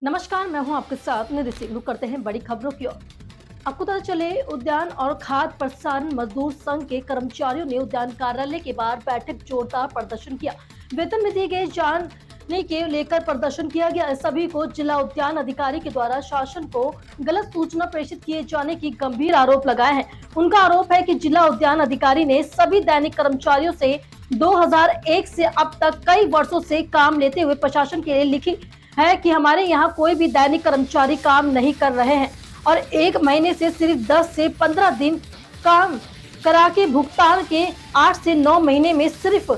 नमस्कार, मैं हूं आपके साथ निधि सिंह। रुक करते हैं बड़ी खबरों की ओर। आपको पता चले, उद्यान और खाद्य प्रसारण मजदूर संघ के कर्मचारियों ने उद्यान कार्यालय के बाहर बैठक जोरदार प्रदर्शन किया। वेतन में दी गई जानने के लेकर प्रदर्शन किया गया। सभी को जिला उद्यान अधिकारी के द्वारा शासन को गलत सूचना प्रेषित किए जाने की गंभीर आरोप लगाए हैं। उनका आरोप है कि जिला उद्यान अधिकारी ने सभी दैनिक कर्मचारियों से 2001 से अब तक कई वर्षों से काम लेते हुए प्रशासन के लिए लिखी है कि हमारे यहाँ कोई भी दैनिक कर्मचारी काम नहीं कर रहे हैं और एक महीने से सिर्फ 10 से 15 दिन काम करा के भुगतान के 8 से 9 महीने में सिर्फ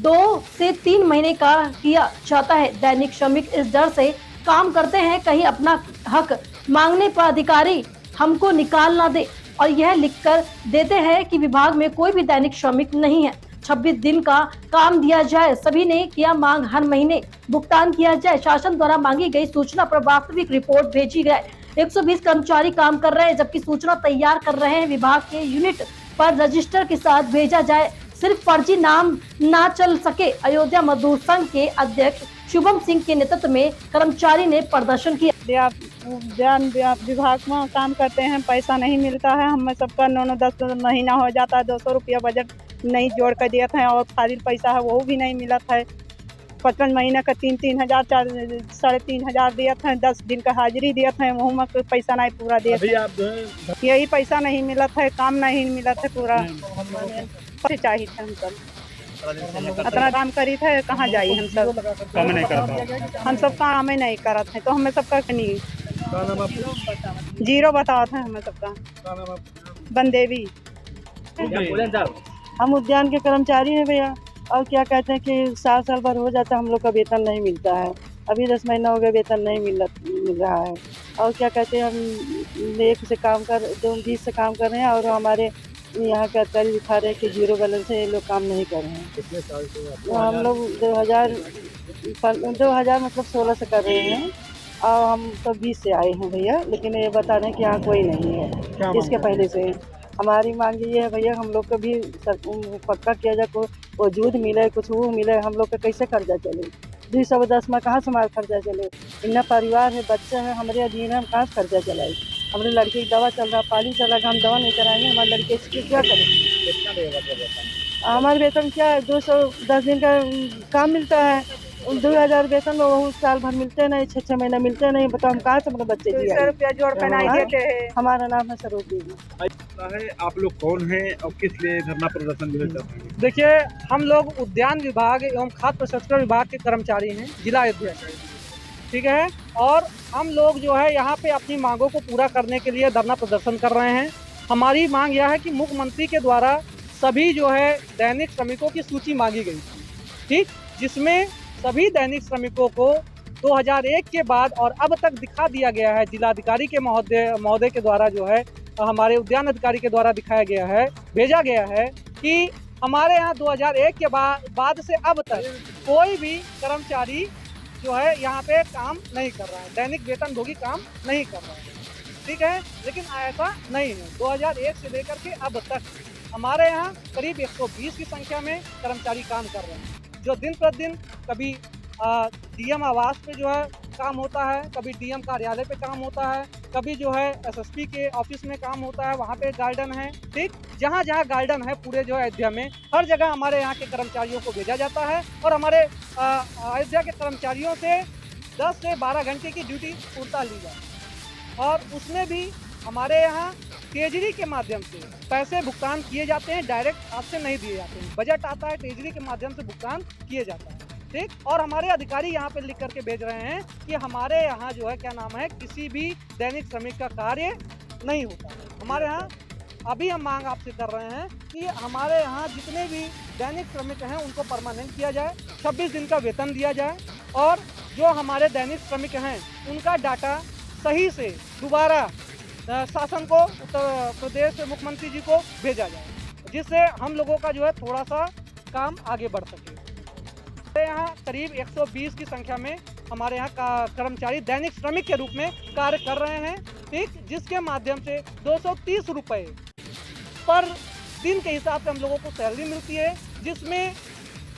2 से 3 महीने का किया जाता है। दैनिक श्रमिक इस डर से काम करते हैं कहीं अपना हक मांगने पर अधिकारी हमको निकाल ना दे, और यह लिखकर देते हैं कि विभाग में कोई भी दैनिक श्रमिक नहीं है। 26 दिन का काम दिया जाए। सभी ने किया मांग, हर महीने भुगतान किया जाए। शासन द्वारा मांगी गई सूचना पर वास्तविक रिपोर्ट भेजी जाए। 120 कर्मचारी काम कर रहे हैं, जबकि सूचना तैयार कर रहे हैं। विभाग के यूनिट पर रजिस्टर के साथ भेजा जाए। सिर्फ फर्जी नाम ना चल सके। अयोध्या मजदूर संघ के अध्यक्ष शुभम सिंह के नेतृत्व में कर्मचारी ने प्रदर्शन किया। उद्यान विभाग में काम करते हैं, पैसा नहीं मिलता है। हमें सबका 9-10 महीना हो जाता है, 200 रुपया बजट नहीं जोड़ कर दिया था और खाली पैसा है वो भी नहीं मिला था। 55 महीने का 3-3 हज़ार 3.5 हज़ार दिया था। 10 दिन का हाजिरी दिया था, वहाँ में कोई पैसा नहीं पूरा दिया था। यही पैसा नहीं मिला था, काम नहीं मिला था पूरा। चाहिए था हम सब इतना काम करी थे, कहाँ जाइए हम सब काम नहीं करता। हम सब काम ही नहीं करा थे, तो हमें सबका नहीं जीरो बताओ था हमें सबका। बंदेवी हम उद्यान के कर्मचारी हैं भैया, और क्या कहते हैं कि साल भर हो जाता है, हम लोग का वेतन नहीं मिलता है। अभी 10 महीना हो गया, वेतन नहीं मिल रहा है। और क्या कहते हैं, हम 1 से काम कर 20 से काम कर रहे हैं, और हमारे यहाँ के अधिकारी दिखा रहे हैं कि जीरो बैलेंस से ये लोग काम नहीं कर रहे हैं। कितने साल से तो हम लोग 2000 मतलब 16 से कर रहे हैं, और हम तो 20 से आए हैं भैया। लेकिन ये बता रहे हैं कि यहाँ कोई नहीं है इसके पहले से। हमारी मांग ये है भैया, हम लोग को भी पक्का किया जाए, को वजूद मिले, कुछ वो मिले। हम लोग का कैसे कर्जा चले? 210 में कहाँ से हमारा खर्चा चले? इतना परिवार है, बच्चे हैं, हमारे अधीन है, हम कहाँ से खर्चा चलाए? हमारे लड़के की दवा चल रहा, पाली चल रहा, हम दवा नहीं कराएंगे, हमारे लड़के की क्या करें? हमारे वेतन क्या है, 210 दिन का काम मिलता है। 2000 वेतन वो साल भर मिलते नहीं, 6 महीना मिलते नहीं। बताओ हम कहाँ से अपने बच्चे जी? 200 रुपया जोड़ कर नहीं देते हैं। हमारा नाम है सरोज देवी। आप लोग कौन हैं और किस लिए धरना प्रदर्शन जो करते हैं? देखिए, हम लोग उद्यान विभाग एवं खाद्य प्रसंस्करण विभाग के कर्मचारी हैं, जिला अयोध्या से, ठीक है। और हम लोग जो है यहाँ पे अपनी मांगों को पूरा करने के लिए धरना प्रदर्शन कर रहे हैं। हमारी मांग यह है कि मुख्यमंत्री के द्वारा सभी जो है दैनिक श्रमिकों की सूची मांगी गई थी, ठीक, जिसमें सभी दैनिक श्रमिकों को 2001 के बाद और अब तक दिखा दिया गया है। जिलाधिकारी के महोदय के द्वारा जो है, हमारे उद्यान अधिकारी के द्वारा दिखाया गया है, भेजा गया है कि हमारे यहाँ 2001 के बाद से अब तक कोई भी कर्मचारी जो है यहाँ पे काम नहीं कर रहा है, दैनिक वेतनभोगी काम नहीं कर रहा है, ठीक है। लेकिन ऐसा नहीं है। 2001 से लेकर के अब तक हमारे यहाँ करीब 120 की संख्या में कर्मचारी काम कर रहे हैं, जो दिन प्रतिदिन कभी डीएम आवास पे जो है काम होता है, कभी डीएम कार्यालय पे काम होता है, कभी जो है एसएसपी के ऑफिस में काम होता है, वहाँ पे गार्डन है, ठीक। जहाँ जहाँ गार्डन है पूरे जो है अयोध्या में, हर जगह हमारे यहाँ के कर्मचारियों को भेजा जाता है। और हमारे अयोध्या के कर्मचारियों से 10 से 12 घंटे की ड्यूटी पूर्ता ली जाती है, और उसमें भी हमारे यहाँ ट्रेजरी के माध्यम से पैसे भुगतान किए जाते हैं, डायरेक्ट हाथ से नहीं दिए जाते हैं। बजट आता है, ट्रेजरी के माध्यम से भुगतान किए जाता है, ठीक। और हमारे अधिकारी यहाँ पे लिख करके भेज रहे हैं कि हमारे यहाँ जो है क्या नाम है, किसी भी दैनिक श्रमिक का कार्य नहीं होता है हमारे यहाँ। अभी हम मांग आपसे कर रहे हैं कि हमारे यहाँ जितने भी दैनिक श्रमिक हैं उनको परमानेंट किया जाए, 26 दिन का वेतन दिया जाए, और जो हमारे दैनिक श्रमिक हैं उनका डाटा सही से दोबारा शासन को, उत्तर प्रदेश मुख्यमंत्री जी को भेजा जाए, जिससे हम लोगों का जो है थोड़ा सा काम आगे बढ़ सके। यहाँ करीब 120 की संख्या में हमारे यहाँ कर्मचारी दैनिक श्रमिक के रूप में कार्य कर रहे हैं, ठीक, जिसके माध्यम से 230 रुपये पर दिन के हिसाब से हम लोगों को सैलरी मिलती है, जिसमें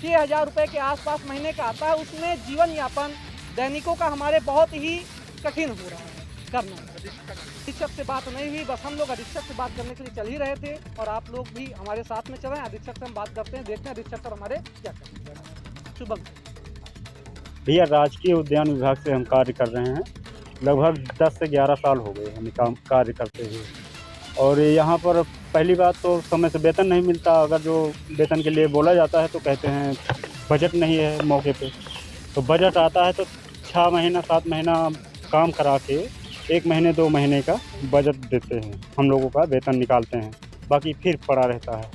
6000 रुपये के आसपास महीने का आता है। उसमें जीवन यापन दैनिकों का हमारे बहुत ही कठिन हो रहा है करना। अधीक्षक से बात नहीं हुई, बस हम लोग अधीक्षक से बात करने के लिए चल ही रहे थे और आप लोग भी हमारे साथ में चल रहे हैं। अधीक्षक से हम बात करते हैं, देखते हैं अधीक्षक सर हमारे क्या करते हैं। शुभम भैया, राजकीय उद्यान विभाग से हम कार्य कर रहे हैं। लगभग 10 से 11 साल हो गए हमें काम कार्य करते हुए। और यहाँ पर पहली बात तो समय से वेतन नहीं मिलता। अगर जो वेतन के लिए बोला जाता है तो कहते हैं बजट नहीं है मौके पे। तो बजट आता है तो 6 महीना 7 महीना काम करा के 1 महीने 2 महीने का बजट देते हैं, हम लोगों का वेतन निकालते हैं, बाकी फिर पड़ा रहता है।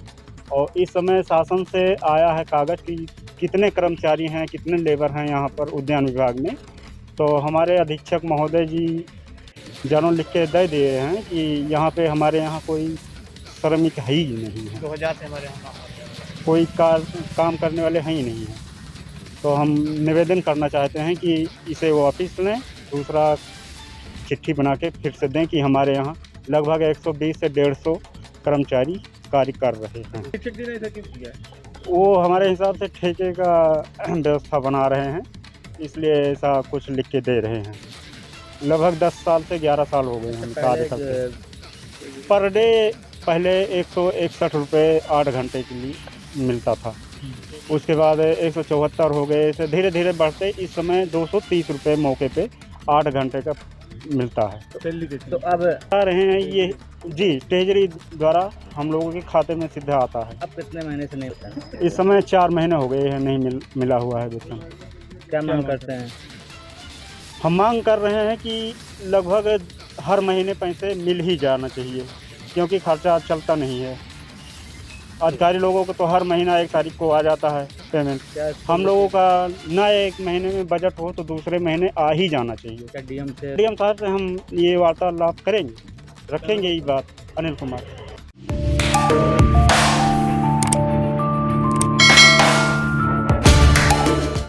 और इस समय शासन से आया है कागज़ कि कितने कर्मचारी हैं, कितने लेबर हैं यहाँ पर उद्यान विभाग में। तो हमारे अधीक्षक महोदय जी जानों लिख के दे दिए हैं कि यहाँ पे हमारे यहाँ कोई श्रमिक है ही नहीं है, 2000 से हमारे यहाँ कोई काम करने वाले हैं ही नहीं हैं। तो हम निवेदन करना चाहते हैं कि इसे वापस लें, दूसरा चिट्ठी बना के फिर से दें कि हमारे यहाँ लगभग 120 से 150 कर्मचारी कार्य कर रहे हैं। शिक्षक जी ने ऐसा क्यों किया? वो हमारे हिसाब से ठेके का व्यवस्था बना रहे हैं, इसलिए ऐसा कुछ लिख के दे रहे हैं। लगभग 10 साल से 11 साल हो गए हम कार्य करते। पर डे पहले 161 रुपये 8 घंटे के लिए मिलता था, उसके बाद 174 हो गए। इसे धीरे धीरे बढ़ते इस समय 230 रुपये मौके पे 8 घंटे का मिलता है। तो अब आ रहे हैं ये जी ट्रेजरी द्वारा हम लोगों के खाते में सीधा आता है। अब कितने महीने से नहीं होता है? इस समय 4 महीने हो गए हैं नहीं मिला हुआ है वेतन। क्या मांग करते हैं? हम मांग कर रहे हैं कि लगभग हर महीने पैसे मिल ही जाना चाहिए, क्योंकि खर्चा चलता नहीं है। अधिकारी लोगों को तो हर महीना 1 तारीख को आ जाता है पेमेंट। हम लोगों का ना 1 महीने में बजट हो तो दूसरे महीने आ ही जाना चाहिए। क्या डीएम साहब से हम ये वार्तालाप करेंगे, रखेंगे ये बात। अनिल कुमार।